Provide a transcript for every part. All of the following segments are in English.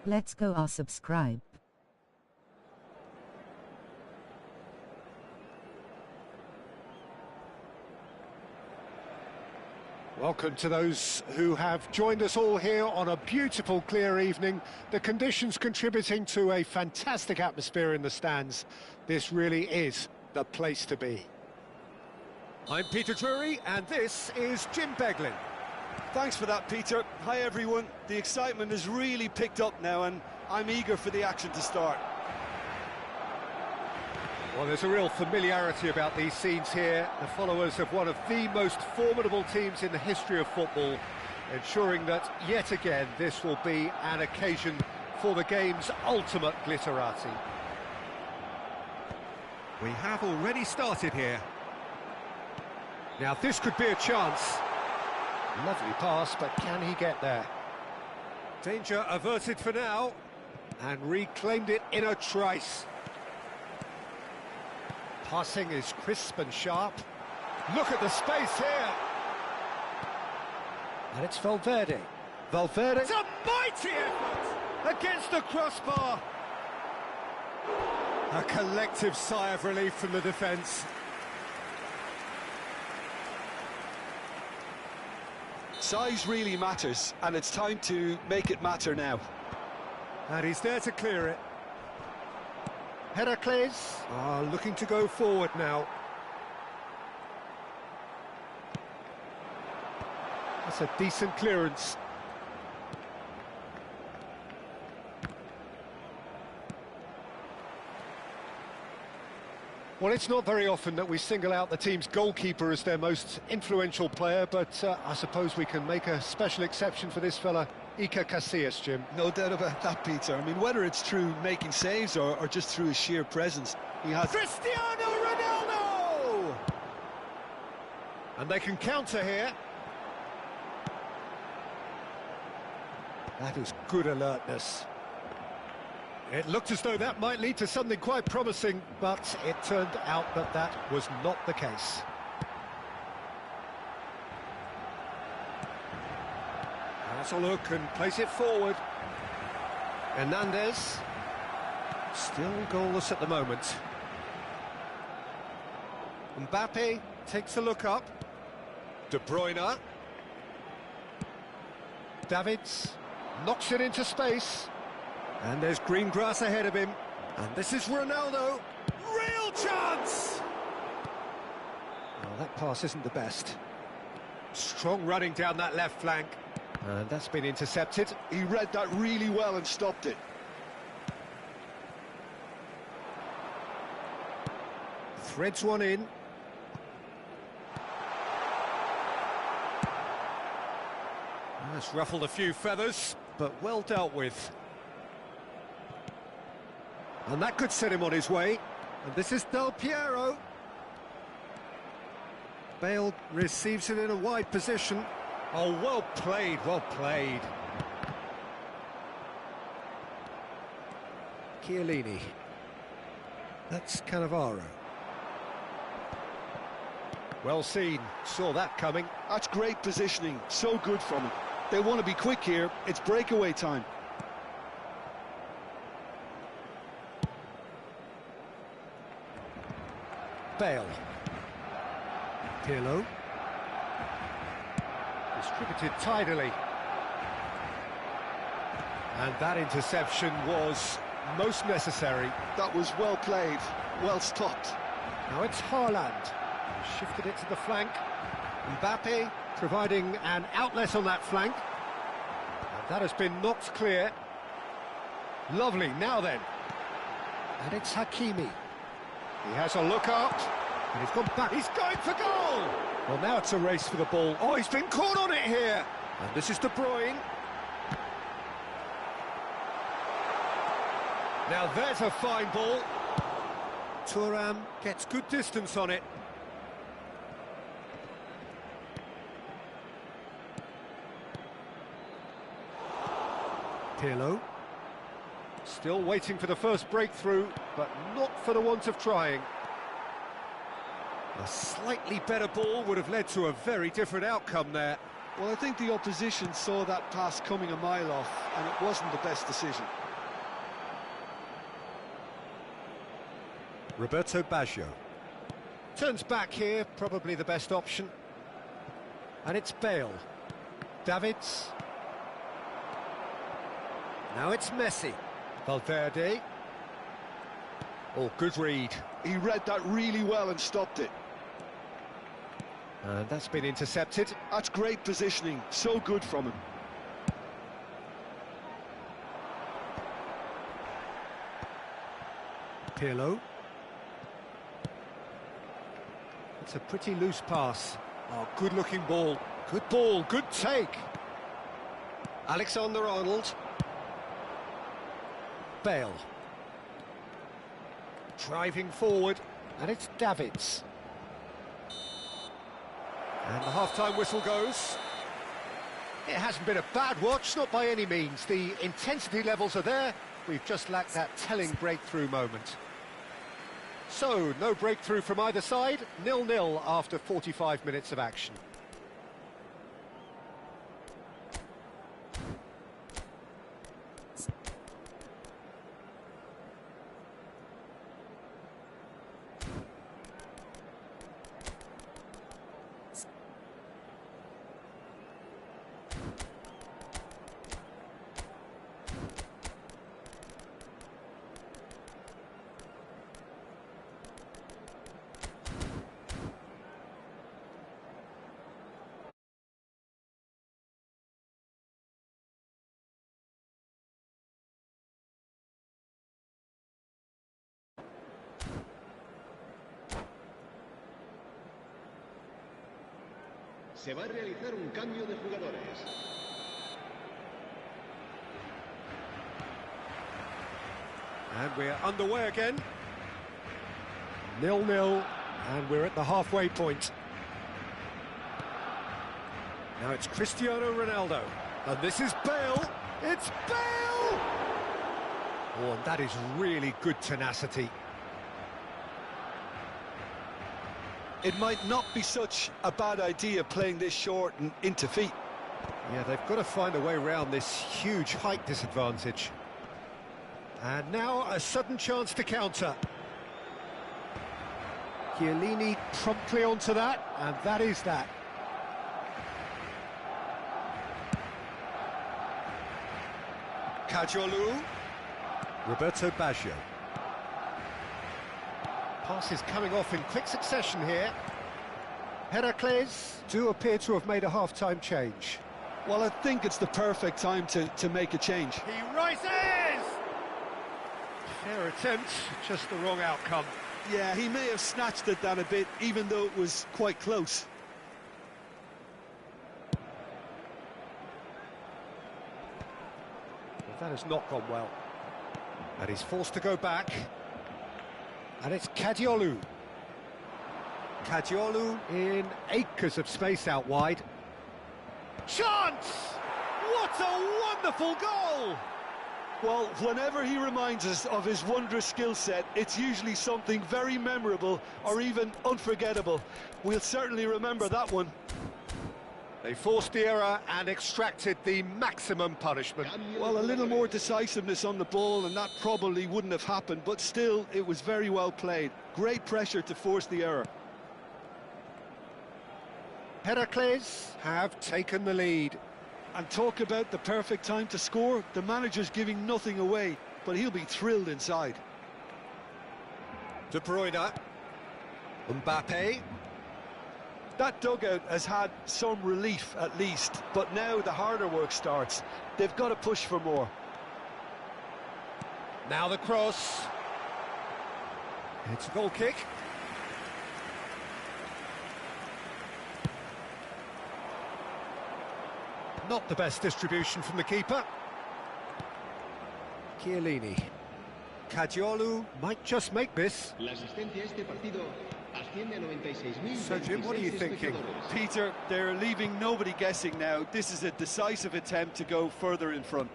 Let's go or subscribe. Welcome to those who have joined us all here on a beautiful, clear evening. The conditions contributing to a fantastic atmosphere in the stands. This really is the place to be. I'm Peter Drury, and this is Jim Beglin. Thanks for that, Peter. Hi, everyone. The excitement has really picked up now, and I'm eager for the action to start. Well, there's a real familiarity about these scenes here. The followers of one of the most formidable teams in the history of football, ensuring that, yet again, this will be an occasion for the game's ultimate glitterati. We have already started here. Now, this could be a chance. Lovely pass, but can he get there? Danger averted for now, and reclaimed it in a trice. Passing is crisp and sharp. Look at the space here. And it's Valverde. Valverde. It's a mighty effort against the crossbar. A collective sigh of relief from the defence. Size really matters, and it's time to make it matter now. And he's there to clear it. Heracles looking to go forward now. That's a decent clearance. Well, it's not very often that we single out the team's goalkeeper as their most influential player, but I suppose we can make a special exception for this fella, Iker Casillas, Jim. No doubt about that, Peter. I mean, whether it's through making saves or just through his sheer presence, he has... Cristiano Ronaldo! And they can counter here. That is good alertness. It looked as though that might lead to something quite promising, but it turned out that that was not the case. Has a look and place it forward. Hernandez. Still goalless at the moment. Mbappe takes a look up. De Bruyne. Davids knocks it into space. And there's green grass ahead of him. And this is Ronaldo. Real chance! Well, that pass isn't the best. Strong running down that left flank. And that's been intercepted. He read that really well and stopped it. Threads one in. That's ruffled a few feathers, but well dealt with. And that could set him on his way. And this is Del Piero. Bale receives it in a wide position. Oh, well played, well played. Chiellini. That's Cannavaro. Well seen, saw that coming. That's great positioning, so good from him. They want to be quick here, it's breakaway time. Bale. Pirlo. Distributed tidily. And that interception was most necessary. That was well played, well stopped. Now it's Haaland. He shifted it to the flank. Mbappe providing an outlet on that flank. And that has been knocked clear. Lovely, now then. And it's Hakimi. He has a look up, and he's gone back. He's going for goal! Well, now it's a race for the ball. Oh, he's been caught on it here! And this is De Bruyne. Now there's a fine ball. Thuram gets good distance on it. Pirlo. Still waiting for the first breakthrough, but not for the want of trying. A slightly better ball would have led to a very different outcome there. Well, I think the opposition saw that pass coming a mile off, and it wasn't the best decision. Roberto Baggio. Turns back here, probably the best option. And it's Bale. Davids. Now it's Messi. Valverde. Oh, good read. He read that really well and stopped it. And that's been intercepted. That's great positioning, so good from him. Pirlo. It's a pretty loose pass. Oh, good-looking ball. Good ball, good take. Alexander-Arnold. Bale. Driving forward, and it's Davids. And the half-time whistle goes. It hasn't been a bad watch, not by any means. The intensity levels are there. We've just lacked that telling breakthrough moment. So, no breakthrough from either side. 0-0 after 45 minutes of action. Se va a realizar un cambio de jugadores. And we're underway again. 0-0, and we're at the halfway point. Now it's Cristiano Ronaldo, and this is Bale. It's Bale! Oh, and that is really good tenacity. It might not be such a bad idea playing this short and into feet. Yeah, they've got to find a way around this huge height disadvantage. And now a sudden chance to counter. Chiellini promptly onto that, and that is that. Cajolu. Roberto Baggio. Pass is coming off in quick succession here. Heracles do appear to have made a half-time change. Well, I think it's the perfect time to make a change. He rises! Fair attempt, just the wrong outcome. Yeah, he may have snatched at that a bit, even though it was quite close. But that has not gone well. And he's forced to go back. And it's Cadiolu. Cadiolu in acres of space out wide. Chance! What a wonderful goal! Well, whenever he reminds us of his wondrous skill set, it's usually something very memorable or even unforgettable. We'll certainly remember that one. They forced the error and extracted the maximum punishment. Well, a little more decisiveness on the ball and that probably wouldn't have happened, but still, it was very well played. Great pressure to force the error. Heracles have taken the lead. And talk about the perfect time to score. The manager's giving nothing away, but he'll be thrilled inside. De Bruyne. Mbappe. That dugout has had some relief at least, but now the harder work starts. They've got to push for more. Now the cross. It's a goal kick. Not the best distribution from the keeper. Chiellini. Cadiolu might just make this. La asistencia a este partido asciende a 96.000. So, Jim, what are you thinking? Peter, they're leaving nobody guessing now. This is a decisive attempt to go further in front.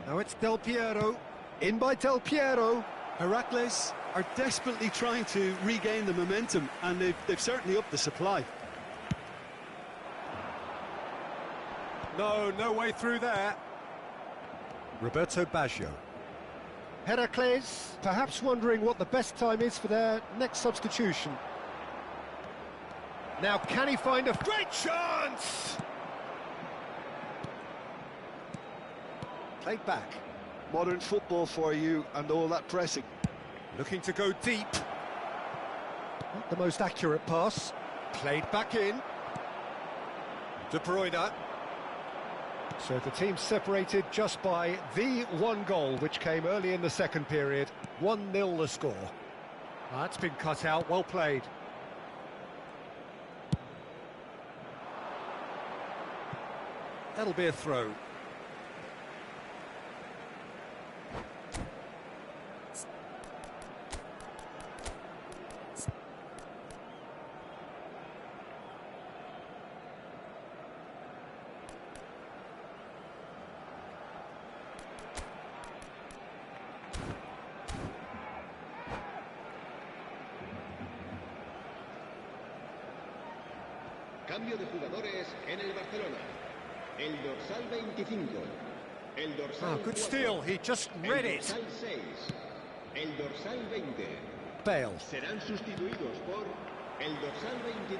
Now it's Del Piero. In by Del Piero. Heracles are desperately trying to regain the momentum, and they've certainly upped the supply. No, no way through there. Roberto Baggio. Heracles, perhaps wondering what the best time is for their next substitution. Now, can he find a great chance? Played back. Modern football for you and all that pressing. Looking to go deep. Not the most accurate pass. Played back in. De Bruyne. So the team separated just by the one goal, which came early in the second period. 1-0 the score. That's been cut out, well played. That'll be a throw. Cambio de jugadores en el Barcelona. El dorsal 25. El dorsal Good 4. steal, he just read El it. dorsal 6. El dorsal 20. Bale. Serán sustituidos por el dorsal 22.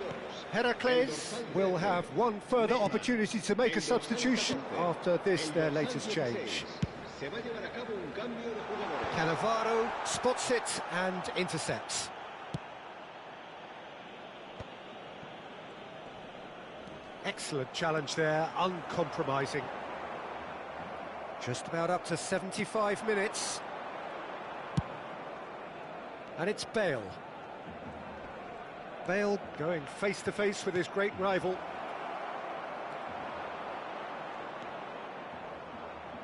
Heracles will have one further opportunity to make a substitution after this, their latest change. Se va a llevar a cabo un cambio de jugadores. Cannavaro spots it and intercepts. Excellent challenge there, uncompromising. Just about up to 75 minutes. And it's Bale. Bale going face-to-face with his great rival.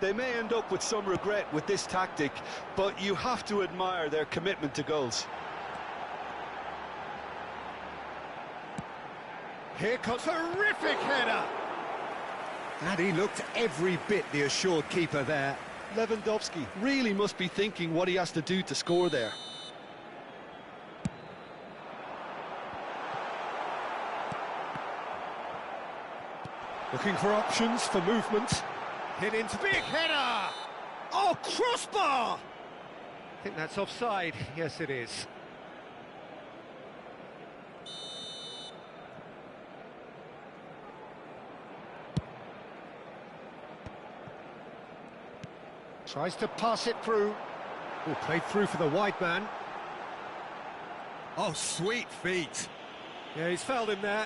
They may end up with some regret with this tactic, but you have to admire their commitment to goals. Here comes a terrific header! And he looked every bit the assured keeper there. Lewandowski really must be thinking what he has to do to score there. Looking for options for movement. Hit into big header! Oh, crossbar! I think that's offside. Yes, it is. Tries to pass it through. Oh, played through for the wide man. Oh, sweet feet. Yeah, he's fouled him there.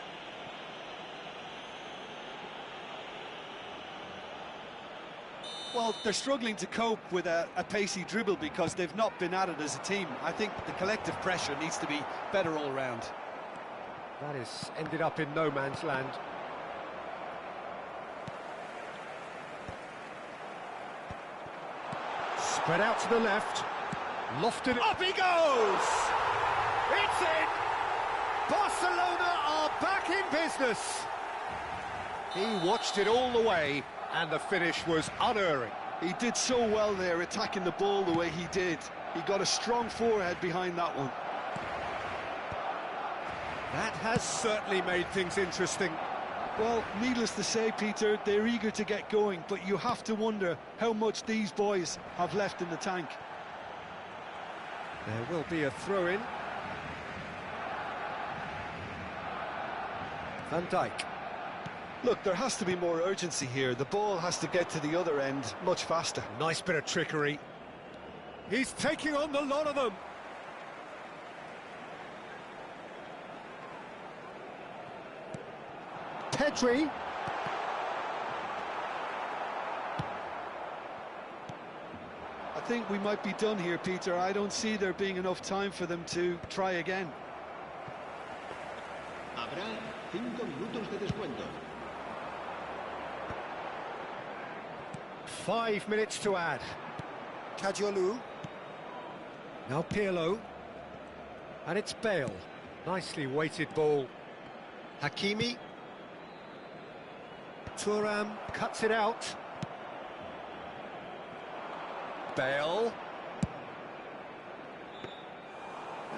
Well, they're struggling to cope with a pacey dribble because they've not been at it as a team. I think the collective pressure needs to be better all round. That has ended up in no man's land. Spread out to the left. Lofted. Up he goes! It's in! Barcelona are back in business. He watched it all the way, and the finish was unerring. He did so well there, attacking the ball the way he did. He got a strong forehead behind that one. That has certainly made things interesting. Well, needless to say, Peter, they're eager to get going, but you have to wonder how much these boys have left in the tank. There will be a throw-in. Van Dijk. Look, there has to be more urgency here. The ball has to get to the other end much faster. Nice bit of trickery. He's taking on the lot of them. Pedri. I think we might be done here, Peter. I don't see there being enough time for them to try again. Habrá 5 minutos de descuento. 5 minutes to add. Kadiolu. Now Pirlo. And it's Bale. Nicely weighted ball. Hakimi. Thuram cuts it out. Bale.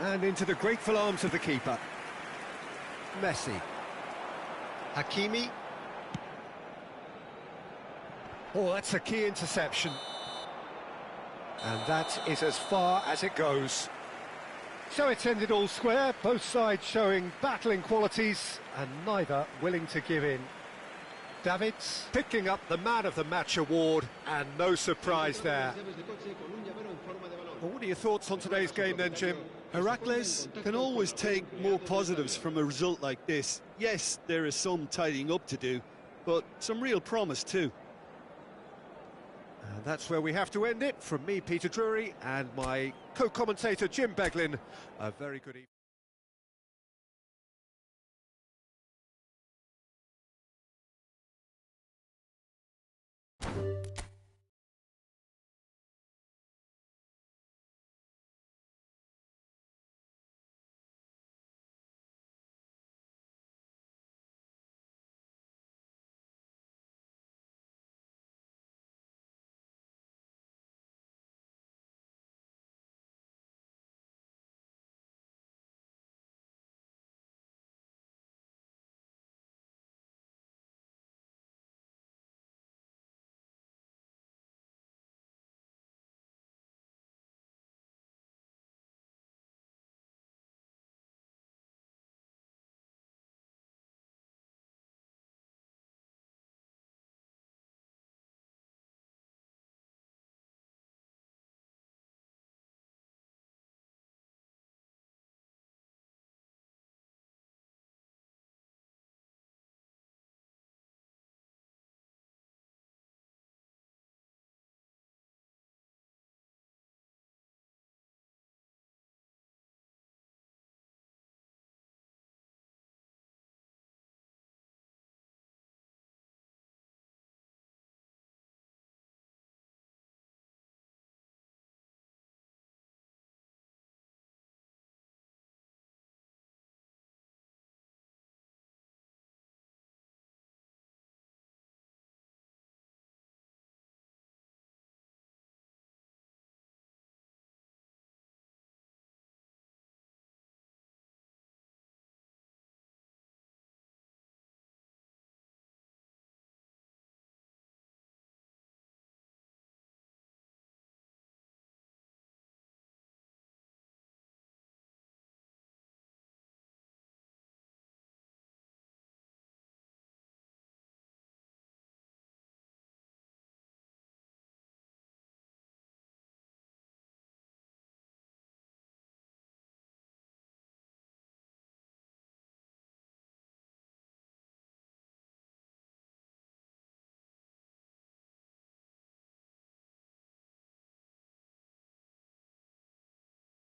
And into the grateful arms of the keeper. Messi. Hakimi. Oh, that's a key interception. And that is as far as it goes. So it's ended all square, both sides showing battling qualities and neither willing to give in. Davids picking up the Man of the Match award, and no surprise there. Well, what are your thoughts on today's game then, Jim? Heracles can always take more positives from a result like this. Yes, there is some tidying up to do, but some real promise too. And that's where we have to end it. From me, Peter Drury, and my co-commentator, Jim Beglin. A very good evening.